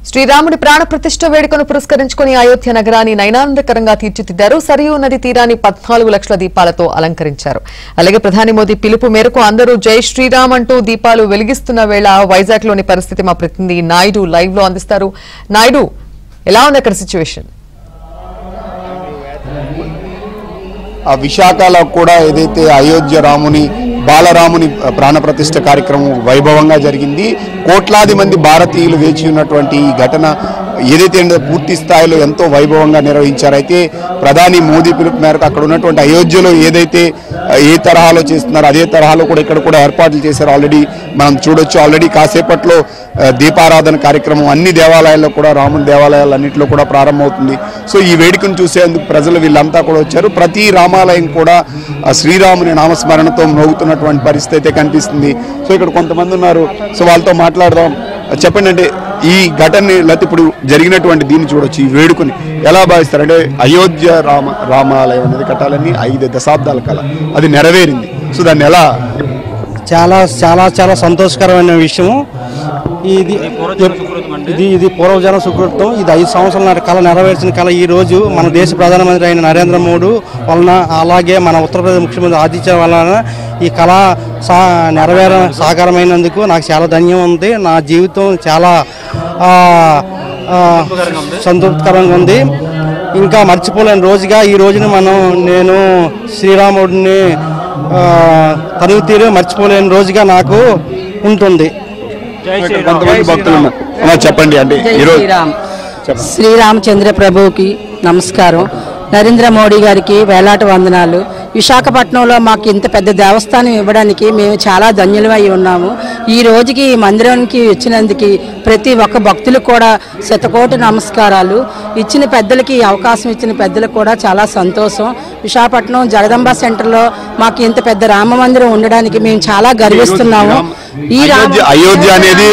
శ్రీరాముడి ప్రాణ ప్రతిష్ఠ వేడుకను పురస్కరించుకుని అయోధ్య నగరాన్ని నయనానందకరంగా తీర్చిదిద్దారు. సరియూ నది తీరాన్ని 14 లక్షల దీపాలతో అలంకరించారు. అలాగే ప్రధాని మోదీ పిలుపు మేరకు అందరూ జై శ్రీరామ్ అంటూ దీపాలు వెలిగిస్తున్న వేళ వైజాగ్ లోని పరిస్థితి మా ప్రతినిధి నాయుడు లైవ్ లో అందిస్తారు. నాయుడు, ఎలా ఉంది అక్కడ సిచ్యువేషన్? విశాఖలో కూడా ఏదైతే అయోధ్య రాముని బాలరాముని ప్రాణప్రతిష్ఠ కార్యక్రమం వైభవంగా జరిగింది. కోట్లాది మంది భారతీయులు వేచి ఉన్నటువంటి ఈ ఘటన ఏదైతే పూర్తి స్థాయిలో ఎంతో వైభవంగా నిర్వహించారు. అయితే ప్రధాని మోదీ పిలుపు మేరకు అక్కడ ఉన్నటువంటి అయోధ్యలో ఏదైతే ఏ తరహాలో చేస్తున్నారో అదే తరహాలో కూడా ఇక్కడ కూడా ఏర్పాట్లు చేశారు. ఆల్రెడీ మనం చూడొచ్చు. ఆల్రెడీ కాసేపట్లో దీపారాధన కార్యక్రమం అన్ని దేవాలయాల్లో కూడా, రాముని దేవాలయాలన్నింటిలో కూడా ప్రారంభమవుతుంది. సో ఈ వేడుకను చూసేందుకు ప్రజలు వీళ్ళంతా కూడా వచ్చారు. ప్రతి రామాలయం కూడా శ్రీరాముని నామస్మరణతో మ్రోగుతున్నటువంటి పరిస్థితి అయితే కనిపిస్తుంది. సో ఇక్కడ కొంతమంది ఉన్నారు. సో వాళ్ళతో మాట్లాడదాం. చెప్పండి, అంటే ఈ ఘటనని లేకపోతే ఇప్పుడు జరిగినటువంటి దీన్ని చూడొచ్చు, ఈ వేడుకని ఎలా భావిస్తారు? అంటే అయోధ్య రామాలయం అనేది కట్టాలని 5 దశాబ్దాల కల అది నెరవేరింది. సో దాన్ని ఎలా? చాలా చాలా చాలా సంతోషకరమైన విషయం ఇది. ఇది పూర్వజన సుకృతం. ఇది 5 సంవత్సరాల కళ నెరవేర్చిన కళ ఈ రోజు మన దేశ ప్రధానమంత్రి అయిన నరేంద్ర మోడీ వలన, అలాగే మన ఉత్తరప్రదేశ్ ముఖ్యమంత్రి ఆదిత్య వలన ఈ కళ సాకారమైనందుకు నాకు చాలా ధన్యం ఉంది. నా జీవితం చాలా సంతృప్తికరంగా ఉంది. ఇంకా మర్చిపోలేని రోజుగా ఈ రోజున నేను శ్రీరాముడిని తనివి తీరు మర్చిపోలేని రోజుగా నాకు ఉంటుంది. చెప్పండి. అంటే శ్రీరామచంద్ర ప్రభువుకి నమస్కారం. నరేంద్ర మోడీ గారికి వేలాట వందనాలు. విశాఖపట్నంలో మాకు ఇంత పెద్ద దేవస్థానం ఇవ్వడానికి మేము చాలా ధన్యులమై ఉన్నాము. ఈ రోజుకి ఈ మందిరానికి వచ్చినందుకు ప్రతి ఒక్క భక్తులకు కూడా శతకోటి నమస్కారాలు. ఇచ్చిన పెద్దలకి, అవకాశం ఇచ్చిన పెద్దలకు కూడా చాలా సంతోషం. విశాఖపట్నం జగదంబ సెంటర్లో మాకు ఇంత పెద్ద రామ మందిరం ఉండడానికి మేము చాలా గర్విస్తున్నాము. ఈ అయోధ్య అనేది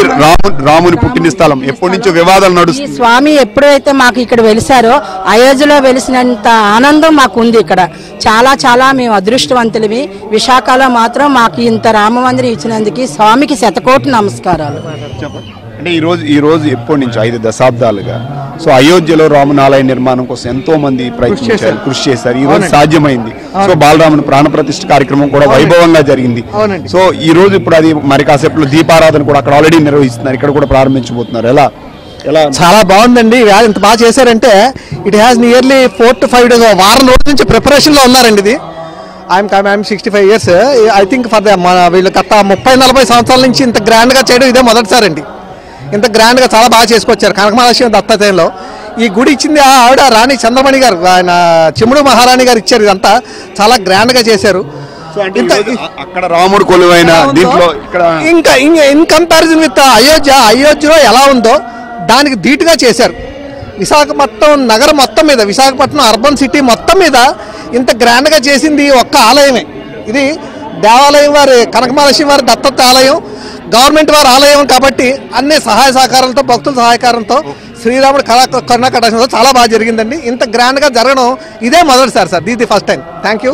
రాముని పుట్టిన స్థలం. ఎప్పటి నుంచో వివాదాలు నడుస్తుంది. స్వామి ఎప్పుడైతే మాకు ఇక్కడ వెలిసారో అయోధ్యలో వెలిసినంత ఆనందం మాకు ఉంది. ఇక్కడ చాలా చాలా మేము అదృష్టవంతులవి. విశాఖలో మాత్రం మాకు ఇంత రామ మందిరం ఇచ్చినందుకు స్వామికి శతకోటి నమస్కారాలు. అంటే ఈ రోజు ఎప్పటి నుంచి 5 దశాబ్దాలుగా సో అయోధ్యలో రామనాలయ నిర్మాణం కోసం ఎంతో మంది ప్రయత్నించారు, కృషి చేశారు. ఈ రోజు సాధ్యమైంది. సో బాలరాముని ప్రాణప్రతిష్ఠ కార్యక్రమం కూడా వైభవంగా జరిగింది. సో ఈ రోజు ఇప్పుడు అది మరి కాసేపులో దీపారాధన కూడా అక్కడ ఆల్రెడీ నిర్వహిస్తున్నారు. ఇక్కడ కూడా ప్రారంభించబోతున్నారు. ఎలా? చాలా బాగుందండి. ఇంత బాగా చేశారంటే it has nearly 4 to 5 days, వారం రోజుల నుంచి ప్రిపరేషన్లో ఉన్నారండి. ఇది I'm 65 years. I think for వీళ్ళు గత 30-40 సంవత్సరాల నుంచి ఇంత గ్రాండ్గా చేయడం ఇదే మొదటిసారి అండి. ఇంత గ్రాండ్గా చాలా బాగా చేసుకొచ్చారు. కనకమహాలక్ష్మి దత్తాత్రేయంలో ఈ గుడి ఇచ్చింది ఆవిడ రాణి చంద్రమణి గారు, ఆయన చెముడు మహారాణి గారు ఇచ్చారు. ఇదంతా చాలా గ్రాండ్గా చేశారు. అక్కడ రాముడు కొలువైన దీంట్లో ఇంకా ఇన్ కంపారిజన్ విత్ అయోధ్యలో ఎలా ఉందో దానికి ధీటుగా చేశారు. విశాఖపట్నం నగరం మొత్తం మీద, విశాఖపట్నం అర్బన్ సిటీ మొత్తం మీద ఇంత గ్రాండ్గా చేసింది ఒక్క ఆలయమే. ఇది దేవాలయం వారి, కనకమహాలక్ష్మి వారి దత్తత ఆలయం, గవర్నమెంట్ వారి ఆలయం కాబట్టి అన్ని సహాయ సహకారాలతో, భక్తుల సహకారంతో, శ్రీరాముడు కరుణా కటాక్షంతో చాలా బాగా జరిగిందండి. ఇంత గ్రాండ్గా జరగడం ఇదే మొదటిసారి sir. The first time. Thank you.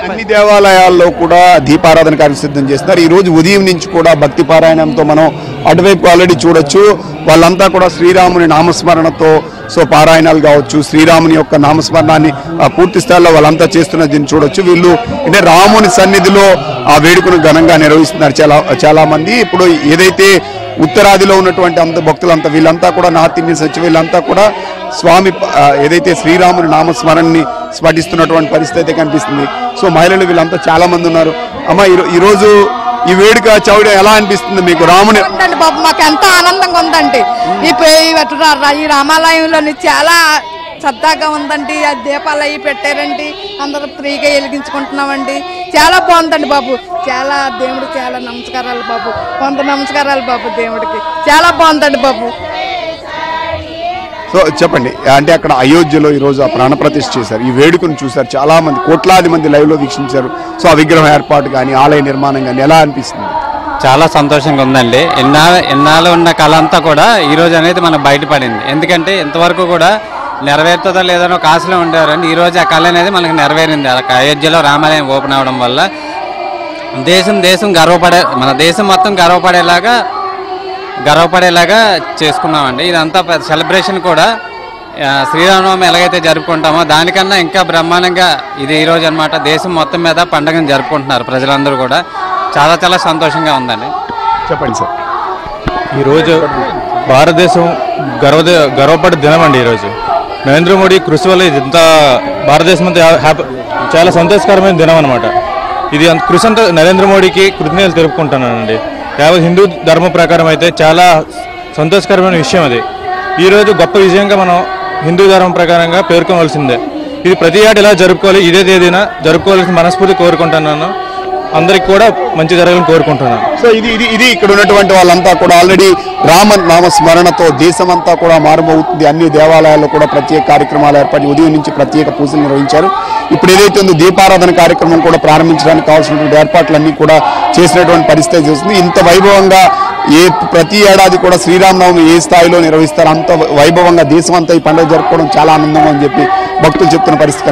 అన్ని దేవాలయాల్లో కూడా దీపారాధన కార్యక్రమం సిద్ధం చేస్తున్నారు. ఈ రోజు ఉదయం నుంచి కూడా భక్తి పారాయణంతో మనం అటువైపు ఆల్రెడీ చూడొచ్చు. వాళ్ళంతా కూడా శ్రీరాముని నామస్మరణతో సో పారాయణాలు కావచ్చు, శ్రీరాముని యొక్క నామస్మరణాన్ని పూర్తి స్థాయిలో వాళ్ళంతా చేస్తున్న దీన్ని చూడొచ్చు. వీళ్ళు అంటే రాముని సన్నిధిలో ఆ వేడుకను ఘనంగా నిర్వహిస్తున్నారు చాలా మంది. ఇప్పుడు ఏదైతే ఉత్తరాదిలో ఉన్నటువంటి అంత భక్తులంతా, వీళ్ళంతా కూడా నార్త్ ఇండియన్స్ వచ్చి వీళ్ళంతా కూడా స్వామి ఏదైతే శ్రీరాముని నామస్మరణని స్మరిస్తున్నటువంటి పరిస్థితి అయితే కనిపిస్తుంది. సో మహిళలు వీళ్ళంతా చాలా మంది ఉన్నారు. అమ్మ, ఈరోజు ఈ వేడుక చౌడ ఎలా అనిపిస్తుంది మీకు? రాముని బాబు మాకు ఎంత ఆనందంగా ఉందండి. ఈ రామాలయంలో చాలా సరదాగా ఉందండి. ఆ దీపాలు అవి పెట్టారండి, అందరూ ఫ్రీగా వెలిగించుకుంటున్నామండి. చాలా బాగుందండి బాబు. చాలా దేవుడు, చాలా నమస్కారాలు బాబు. 100 నమస్కారాలు బాబు దేవుడికి. చాలా బాగుందండి బాబు. సో చెప్పండి, అంటే అక్కడ అయోధ్యలో ఈరోజు ఆ ప్రాణప్రతిష్ఠ చేశారు. ఈ వేడుకను చూశారు చాలా మంది, కోట్లాది మంది లైవ్లో వీక్షించారు. సో ఆ విగ్రహం ఏర్పాటు కానీ, ఆలయ నిర్మాణం కానీ ఎలా అనిపిస్తుంది? చాలా సంతోషంగా ఉందండి. ఎన్నాళ్ళు ఉన్న కళ అంతా కూడా ఈరోజు అనేది మనకు బయటపడింది. ఎందుకంటే ఇంతవరకు కూడా నెరవేరుతుందో లేదని ఒక ఆశలో ఉండేవారండి. ఈరోజు ఆ కళ అనేది మనకు నెరవేరింది. అయోధ్యలో రామాలయం ఓపెన్ అవడం వల్ల దేశం గర్వపడే, మన దేశం మొత్తం గర్వపడేలాగా గర్వపడేలాగా చేసుకున్నామండి. ఇదంతా సెలబ్రేషన్ కూడా శ్రీరామనవమి ఎలాగైతే జరుపుకుంటామో దానికన్నా ఇంకా బ్రహ్మాండంగా ఇది ఈరోజు అనమాట. దేశం మొత్తం మీద పండుగను జరుపుకుంటున్నారు ప్రజలందరూ కూడా. చాలా చాలా సంతోషంగా ఉందండి. చెప్పండి సార్. ఈరోజు భారతదేశం గర్వపడే దినం అండి. ఈరోజు నరేంద్ర మోడీ కృషి వల్ల ఇదంతా భారతదేశం అంతా చాలా సంతోషకరమైన దినం అనమాట. ఇది కృషి అంతా నరేంద్ర మోడీకి కృతజ్ఞతలు తెలుపుకుంటున్నానండి. యావత్ హిందూ ధర్మం ప్రకారం అయితే చాలా సంతోషకరమైన విషయం అది. ఈరోజు గొప్ప విజయంగా మనం హిందూ ధర్మం ప్రకారంగా పేర్కొనవలసిందే. ఇది ప్రతి ఏటా ఇలా జరుపుకోవాలి, ఇదే తేదీన జరుపుకోవాల్సిన మనస్ఫూర్తి కోరుకుంటున్నాను. అందరికి కూడా మంచి జరగాలని కోరుకుంటున్నాను. సో ఇది ఇక్కడ ఉన్నటువంటి వాళ్ళంతా కూడా ఆల్రెడీ రామనామ స్మరణతో దేశమంతా కూడా మారుమవుతుంది. అన్ని దేవాలయాల్లో కూడా ప్రత్యేక కార్యక్రమాలు ఏర్పాటు, ఉదయం నుంచి ప్రత్యేక పూజలు నిర్వహించారు. ఇప్పుడు ఏదైతే ఉందో దీపారాధన కార్యక్రమం కూడా ప్రారంభించడానికి కావాల్సినటువంటి ఏర్పాట్లన్నీ కూడా చేసినటువంటి పరిస్థితి చేస్తుంది. ఇంత వైభవంగా ప్రతి ఏడాది కూడా శ్రీరామనవమి ఏ స్థాయిలో నిర్వహిస్తారో అంత వైభవంగా దేశమంతా ఈ పండుగ జరుపుకోవడం చాలా ఆనందంగా అని చెప్పి భక్తులు చెప్తున్న పరిస్థితి.